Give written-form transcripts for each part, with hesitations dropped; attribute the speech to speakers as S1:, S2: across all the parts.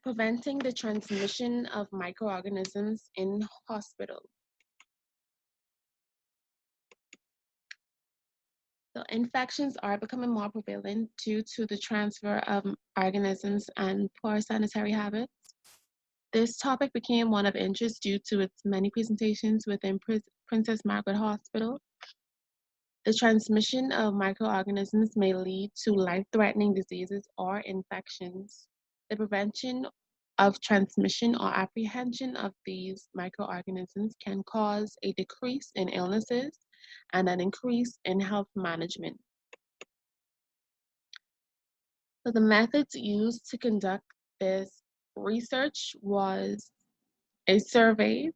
S1: Preventing the transmission of microorganisms in hospital. So infections are becoming more prevalent due to the transfer of organisms and poor sanitary habits. This topic became one of interest due to its many presentations within Princess Margaret Hospital. The transmission of microorganisms may lead to life-threatening diseases or infections. The prevention of transmission or apprehension of these microorganisms can cause a decrease in illnesses and an increase in health management. So the methods used to conduct this research was a survey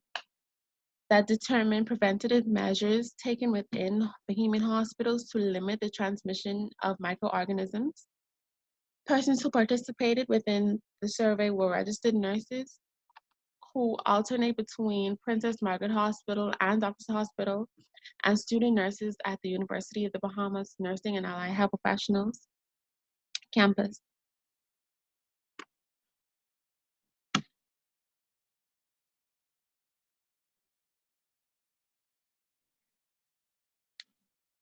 S1: that determined preventative measures taken within Bahamian hospitals to limit the transmission of microorganisms. Persons who participated within the survey were registered nurses who alternate between Princess Margaret Hospital and Doctors Hospital, and student nurses at the University of the Bahamas Nursing and Allied Health Professionals campus.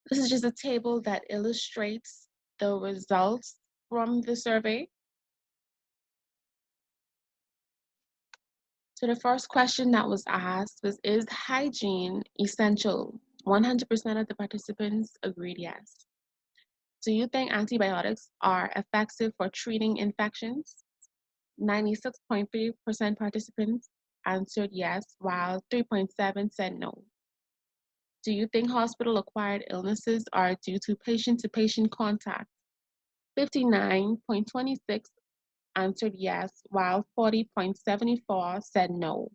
S1: This is just a table that illustrates the results from the survey. So the first question that was asked was, is hygiene essential? 100% of the participants agreed yes. Do you think antibiotics are effective for treating infections? 96.3% participants answered yes, while 3.7% said no. Do you think hospital-acquired illnesses are due to patient-to-patient contact? 59.26 answered yes, while 40.74 said no.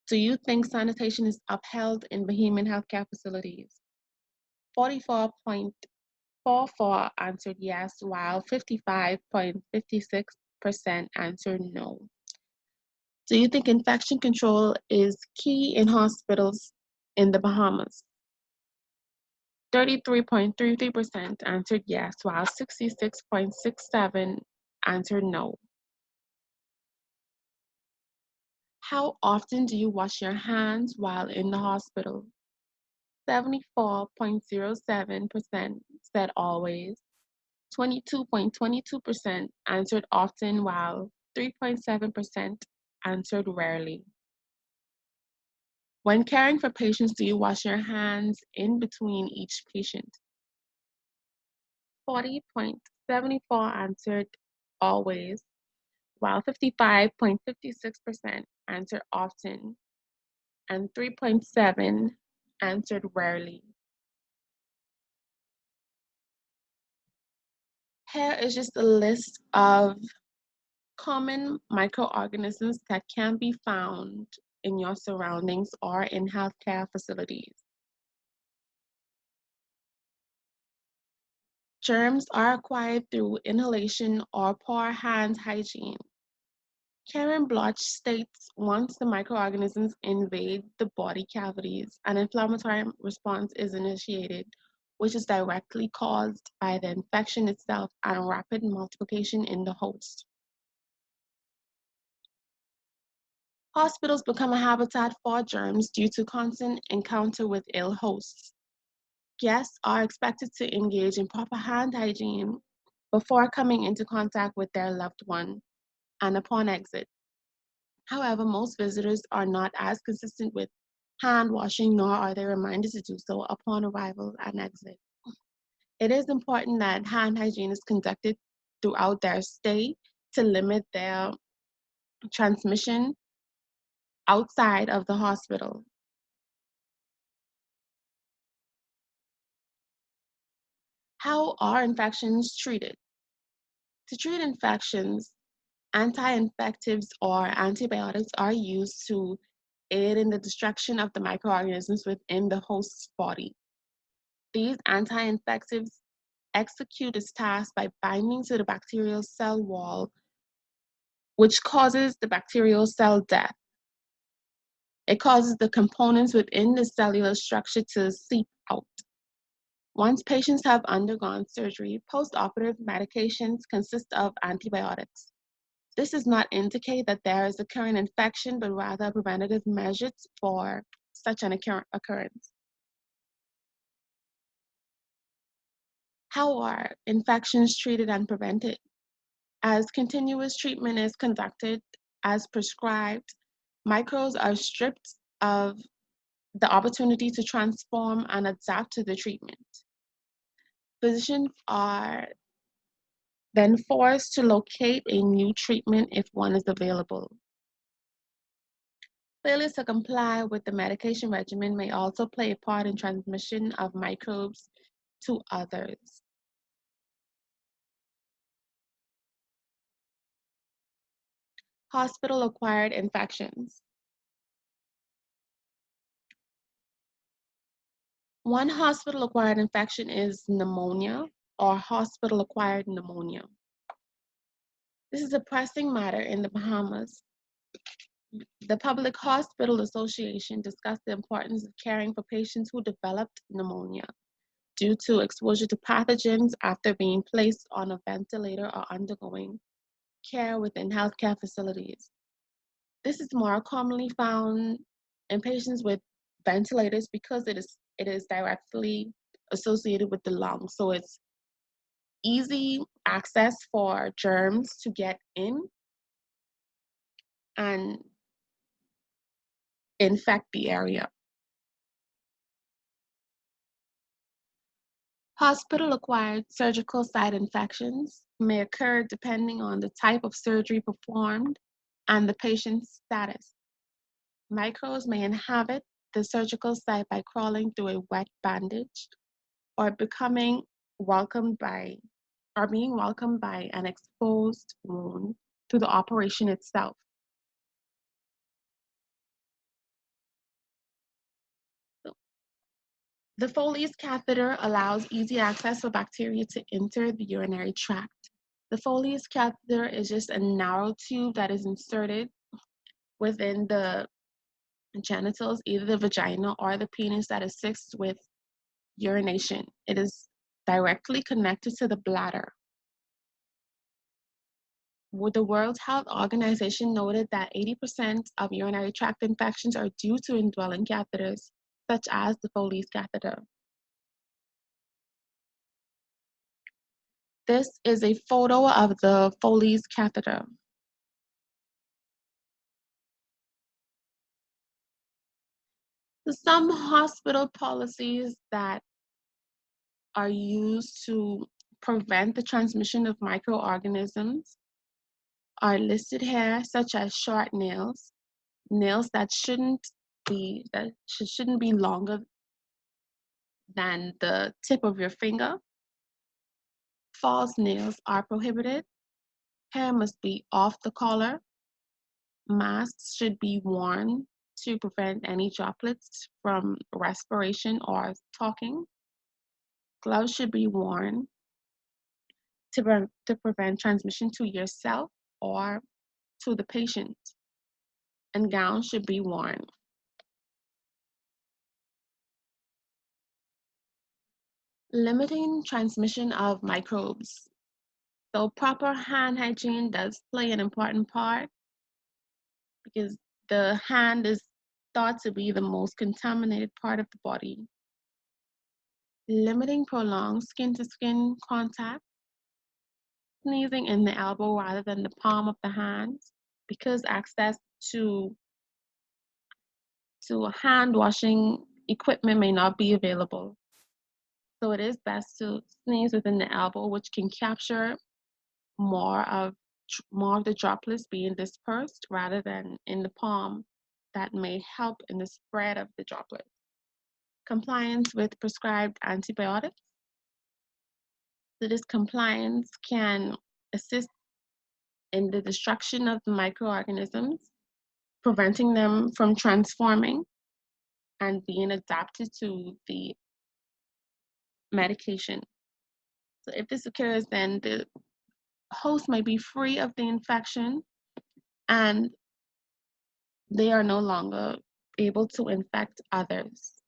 S1: Do you think sanitation is upheld in Bahamian healthcare facilities? 44.44 answered yes, while 55.56% answered no. Do you think infection control is key in hospitals in the Bahamas? 33.33% answered yes, while 66.67 answered no. How often do you wash your hands while in the hospital? 74.07% said always. 22.22% answered often, while 3.7% answered rarely. When caring for patients, do you wash your hands in between each patient? 40.74 answered always, while 55.56% answered often, and 3.7 answered rarely. Here is just a list of common microorganisms that can be found in your surroundings or in healthcare facilities. Germs are acquired through inhalation or poor hand hygiene. Karen Bloch states once the microorganisms invade the body cavities, an inflammatory response is initiated, which is directly caused by the infection itself and rapid multiplication in the host. Hospitals become a habitat for germs due to constant encounter with ill hosts. Guests are expected to engage in proper hand hygiene before coming into contact with their loved one and upon exit. However, most visitors are not as consistent with hand washing, nor are they reminded to do so upon arrival and exit. It is important that hand hygiene is conducted throughout their stay to limit their transmission outside of the hospital. How are infections treated? To treat infections, anti-infectives or antibiotics are used to aid in the destruction of the microorganisms within the host's body. These anti-infectives execute its task by binding to the bacterial cell wall, which causes the bacterial cell death. It causes the components within the cellular structure to seep out. Once patients have undergone surgery, postoperative medications consist of antibiotics. This does not indicate that there is a current infection, but rather preventative measures for such an occurrence. How are infections treated and prevented? As continuous treatment is conducted as prescribed, microbes are stripped of the opportunity to transform and adapt to the treatment. Physicians are then forced to locate a new treatment if one is available. Failure to comply with the medication regimen may also play a part in transmission of microbes to others. Hospital-acquired infections. One hospital-acquired infection is pneumonia or hospital-acquired pneumonia. This is a pressing matter in the Bahamas. The Public Hospital Association discussed the importance of caring for patients who developed pneumonia due to exposure to pathogens after being placed on a ventilator or undergoing care within healthcare facilities. This is more commonly found in patients with ventilators because it is directly associated with the lungs. So it's easy access for germs to get in and infect the area. Hospital-acquired surgical site infections may occur depending on the type of surgery performed and the patient's status. Microbes may inhabit the surgical site by crawling through a wet bandage or being welcomed by an exposed wound through the operation itself. The Foley's catheter allows easy access for bacteria to enter the urinary tract. The Foley's catheter is just a narrow tube that is inserted within the genitals, either the vagina or the penis, that assists with urination. It is directly connected to the bladder. The World Health Organization noted that 80% of urinary tract infections are due to indwelling catheters, such as the Foley's catheter. This is a photo of the Foley's catheter. Some hospital policies that are used to prevent the transmission of microorganisms are listed here, such as short nails, nails that shouldn't be longer than the tip of your finger. False nails are prohibited. Hair must be off the collar. Masks should be worn to prevent any droplets from respiration or talking. Gloves should be worn to prevent transmission to yourself or to the patient, and gowns should be worn. Limiting transmission of microbes. So proper hand hygiene does play an important part because the hand is thought to be the most contaminated part of the body. Limiting prolonged skin-to-skin contact, sneezing in the elbow rather than the palm of the hand, because access to hand washing equipment may not be available. So it is best to sneeze within the elbow, which can capture more of the droplets being dispersed rather than in the palm. That may help in the spread of the droplets. Compliance with prescribed antibiotics. So this compliance can assist in the destruction of the microorganisms, preventing them from transforming and being adapted to the medication. So if this occurs, then the host might be free of the infection and they are no longer able to infect others.